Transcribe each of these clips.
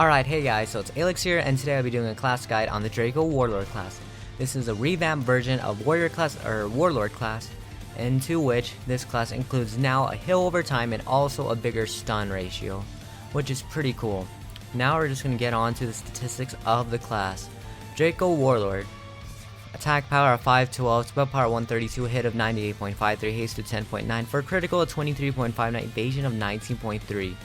Alright, hey guys, so it's Alex here, and today I'll be doing a class guide on the Drakel Warlord class. This is a revamped version of Warlord class, into which this class includes now a heal over time and also a bigger stun ratio, which is pretty cool. Now we're just going to get on to the statistics of the class. Drakel Warlord. Attack power of 512, spell power 132, hit of 98.53, haste to 10.9, for critical of 23.59, evasion of 19.3.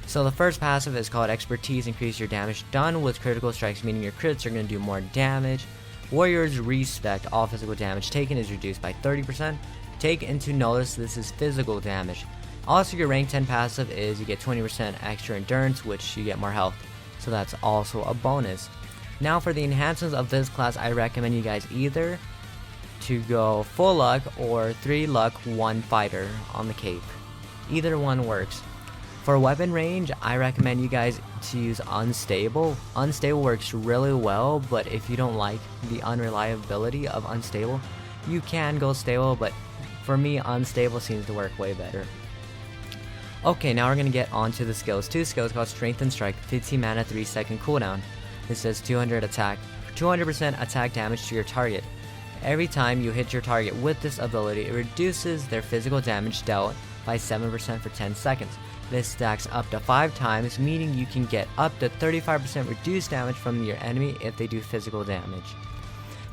So the first passive is called Expertise, increase your damage done with critical strikes, meaning your crits are going to do more damage. Warriors Respect, all physical damage taken is reduced by 30%. Take into notice this is physical damage. Also your rank 10 passive is you get 20% extra endurance, which you get more health. So that's also a bonus. Now for the enhancements of this class, I recommend you guys either to go full luck or 3 luck 1 fighter on the cape. Either one works. For weapon range, I recommend you guys to use Unstable. Unstable works really well, but if you don't like the unreliability of Unstable, you can go Stable, but for me, Unstable seems to work way better. Okay, now we're going to get on to the skills. 2 skills called Strength and Strike, 15 mana, 3 second cooldown. This does 200% attack damage to your target. Every time you hit your target with this ability, it reduces their physical damage dealt by 7% for 10 seconds. This stacks up to 5 times, meaning you can get up to 35% reduced damage from your enemy if they do physical damage.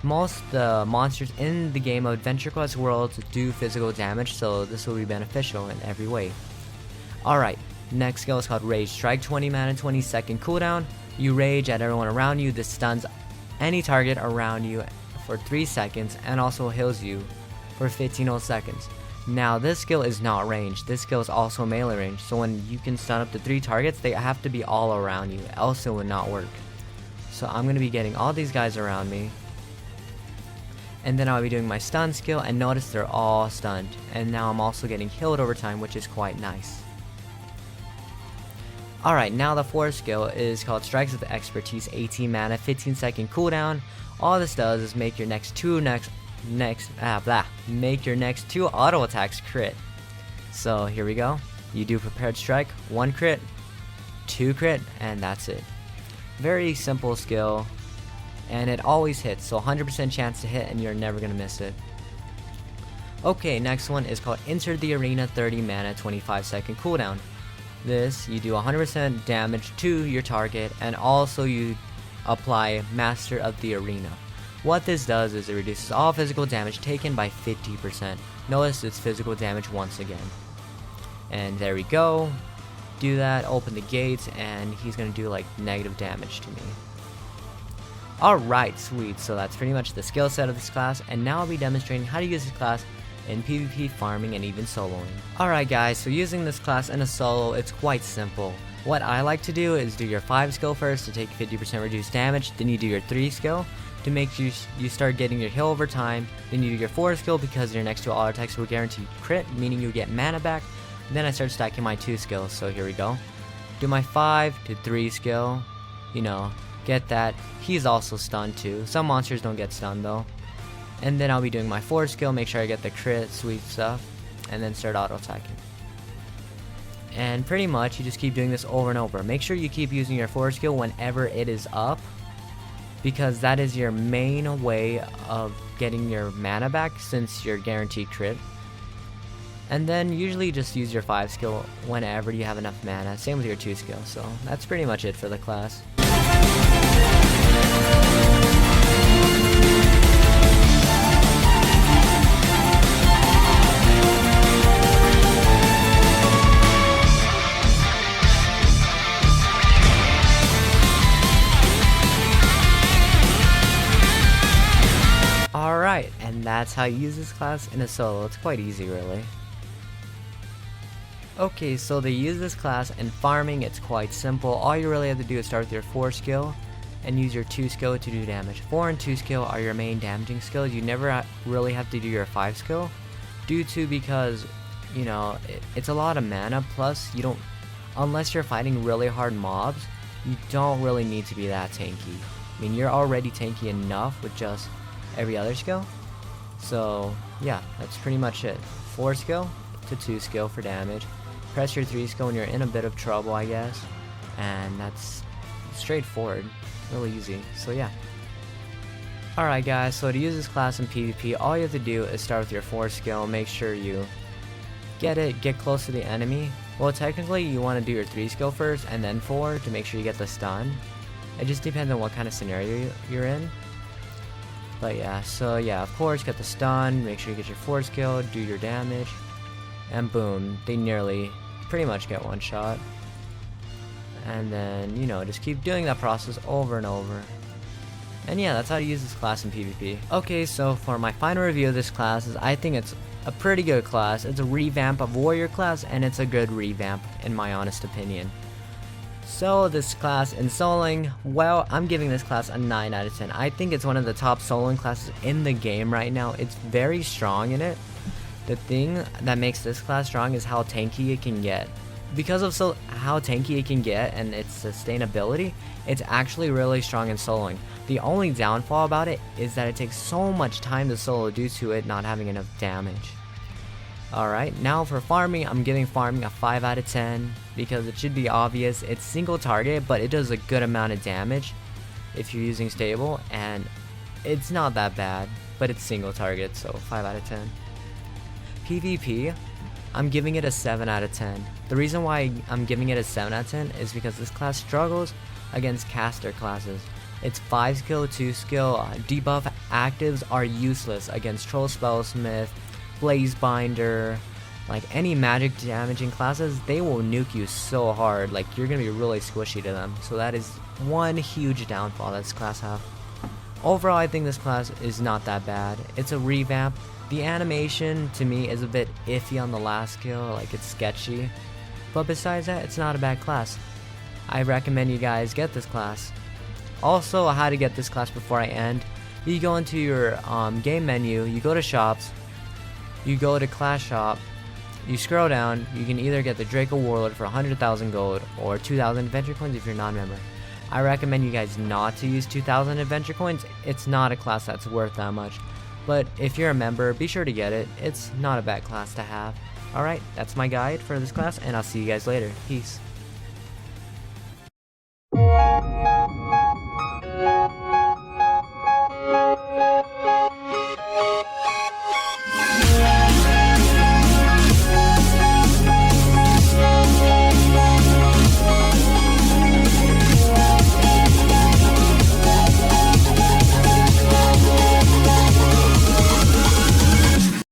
Most the monsters in the game of Adventure Quest worlds do physical damage, so this will be beneficial in every way. Alright, next skill is called Rage. Strike 20 mana, 20 second cooldown. You rage at everyone around you. This stuns any target around you for 3 seconds and also heals you for 15 whole seconds. Now this skill is not ranged, this skill is also melee range, so when you can stun up to 3 targets, they have to be all around you, else it would not work. So I'm going to be getting all these guys around me, and then I'll be doing my stun skill, and notice they're all stunned, and now I'm also getting healed over time, which is quite nice. Alright, now the 4th skill is called Strikes with Expertise, 18 mana, 15 second cooldown. All this does is make your next two auto attacks crit. So here we go. You do Prepared Strike, 1 crit, 2 crit, and that's it. Very simple skill, and it always hits, so 100% chance to hit and you're never gonna miss it. Okay, next one is called Enter the Arena, 30 mana, 25 second cooldown. This, you do 100% damage to your target, and also you apply Master of the Arena. What this does is it reduces all physical damage taken by 50%. Notice it's physical damage once again. And there we go. Do that, open the gates, and he's going to do like negative damage to me. Alright, sweet. So that's pretty much the skill set of this class, and now I'll be demonstrating how to use this class in PvP farming and even soloing. Alright guys, so using this class in a solo, it's quite simple. What I like to do is do your 5 skill first to take 50% reduced damage, then you do your 3 skill to make you start getting your heal over time, then you do your 4 skill because your next 2 auto attacks will guarantee crit, meaning you get mana back. Then I start stacking my 2 skills, so here we go. Do my 5 to 3 skill, get that. He's also stunned too. Some monsters don't get stunned though. And then I'll be doing my 4 skill, make sure I get the crit, sweet stuff, and then start auto attacking. And pretty much you just keep doing this over and over. Make sure you keep using your 4 skill whenever it is up, because that is your main way of getting your mana back since you're guaranteed crit. And then usually just use your 5 skill whenever you have enough mana, same with your 2 skill. So that's pretty much it for the class. Alright, and that's how you use this class in a solo. It's quite easy really. Okay, so to use this class in farming, it's quite simple. All you really have to do is start with your 4 skill and use your 2 skill to do damage. 4 and 2 skill are your main damaging skills. You never really have to do your 5 skill because it's a lot of mana, plus you don't, unless you're fighting really hard mobs, you don't really need to be that tanky. I mean, you're already tanky enough with just every other skill. So yeah, that's pretty much it. 4 skill to 2 skill for damage. Press your 3 skill when you're in a bit of trouble, I guess. And that's straightforward, really easy. So yeah. Alright guys, so to use this class in PvP, all you have to do is start with your 4 skill, make sure you get close to the enemy. Well, technically you want to do your 3 skill first and then 4 to make sure you get the stun. It just depends on what kind of scenario you're in. But yeah, so yeah, of course, get the stun, make sure you get your 4 skill, do your damage, and boom, they nearly pretty much get one shot. And then, you know, just keep doing that process over and over. And yeah, that's how to use this class in PvP. Okay, so for my final review of this class is I think it's a pretty good class. It's a revamp of Warrior class, and it's a good revamp in my honest opinion. So this class in soloing, well, I'm giving this class a 9 out of 10. I think it's one of the top soloing classes in the game right now. It's very strong in it. The thing that makes this class strong is how tanky it can get. Because of how tanky it can get and its sustainability, it's actually really strong in soloing. The only downfall about it is that it takes so much time to solo due to it not having enough damage. Alright, now for farming, I'm giving farming a 5 out of 10 because it should be obvious. It's single target, but it does a good amount of damage if you're using stable, and it's not that bad, but it's single target, so 5 out of 10. PvP, I'm giving it a 7 out of 10. The reason why I'm giving it a 7 out of 10 is because this class struggles against caster classes. Its 5 skill, 2 skill debuff actives are useless against Troll Spellsmith, Blaze Binder, like any magic damaging classes. They will nuke you so hard, like you're gonna be really squishy to them. So that is one huge downfall that this class have. Overall, I think this class is not that bad. It's a revamp. The animation to me is a bit iffy on the last skill, like it's sketchy. But besides that, it's not a bad class. I recommend you guys get this class. Also, how to get this class before I end. You go into your game menu, you go to shops, you go to class shop, you scroll down, you can either get the Drakel Warlord for 100,000 gold or 2,000 adventure coins if you're non-member. I recommend you guys not to use 2,000 adventure coins. It's not a class that's worth that much. But if you're a member, be sure to get it. It's not a bad class to have. Alright, that's my guide for this class, and I'll see you guys later. Peace.